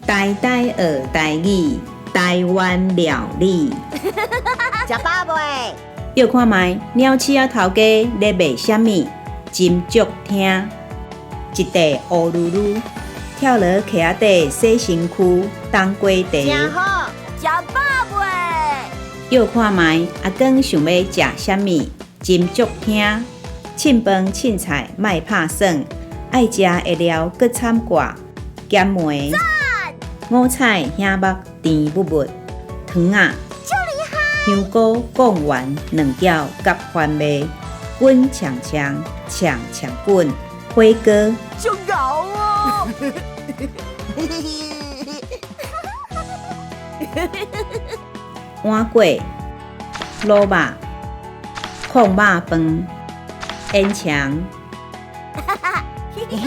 呆呆学台语，台湾料理。食饱未？要看卖鸟鼠仔头家咧卖啥物，真足听。一地乌噜噜，跳落溪仔底洗身躯，当过茶。真好，食饱未？要看卖阿公想要食啥物，真足听。凊饭凊菜莫拍算，爱食会了搁掺挂，咸糜。五彩香目甜不不，糖啊，香菇贡丸两条夹番麦，滚强强，强强滚，花哥。就咬哦！碗粿、卤肉、控肉饭、烟肠。嘿嘿。